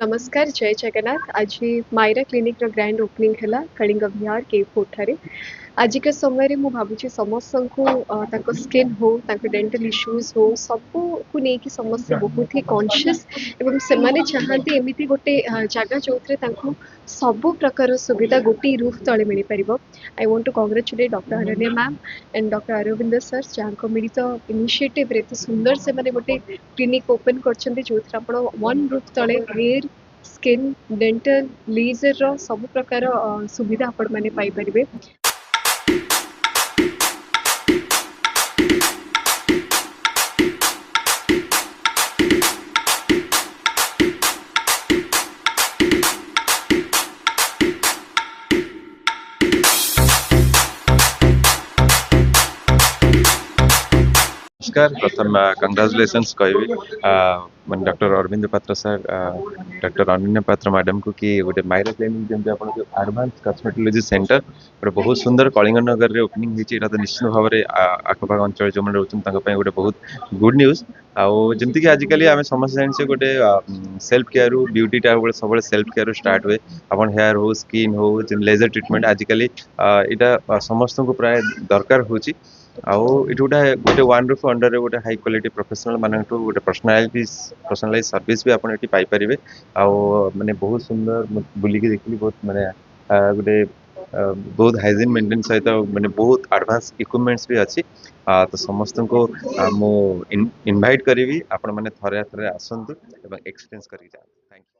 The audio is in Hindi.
नमस्कार, जय जगन्नाथ। आज मायरा क्लिनिक ग्रांड ओपनिंग है कलिंग विहार के फोर्ट। आजिका समय मु भावुची समस्तଙ୍କୁ स्किन हो डेंटल इश्यूज हो सबको को लेकिन समस्ते बहुत ही कॉन्शियस एवं से माने चाहती एमती गोटे जगह जो सब प्रकार सुविधा गोटे रूफ तले मिल पार। I want to congratulate doctor Ananya ma'am and doctor Arvind sir जहाँ मिलित इनिशिएटिव एत सुंदर से माने गोटे क्लिनिक ओपन कर जो वन रूफ तले हेयर स्किन डेंटल लेजर सब प्रकार सुविधा आपण मैंने पाइपर। नमस्कार प्रथम कंग्राचुलेशंस कहबी मैं डॉक्टर अरविंद पात्र सर डॉक्टर अनन्या पात्र मैडम को कि गोटे मायरा क्लिनिक जमी आप एडवांस कस्मेटोलॉजी सेंटर गोटे बहुत सुंदर कलिंग नगर में ओपनिंग होती तो निश्चित भाव में आखपाख अंचल जो मैंने रोचे गोटे बहुत गुड न्यूज आमती कि आजिकल आम समस्त जाने गोटे सेल्फ केयर ब्यूटी सब सेल्फ केयर स्टार्ट हुए आप हेयर हो स्किन हो लेजर ट्रिटमेंट आजिकल यहाँ समस्त को प्राय दरकार होची आउ ये गोटे गोटे वन रूफ अंडर गोटे हाई क्वालिटी प्रोफेशनल मान गोटे पर्सनालाइज सर्विस भी आप पाइपर आउ माने बहुत सुंदर बुलिकी देखिए बहुत माने गोटे बहुत हाइजीन मेंटेन सहित माने बहुत एडवांस इक्विपमेंट्स भी अच्छी तो समस्त को मु इनवाइट करी आपण मैंने थरे थरे आसतु एक्सपीरियंस करी जाए। Thank you.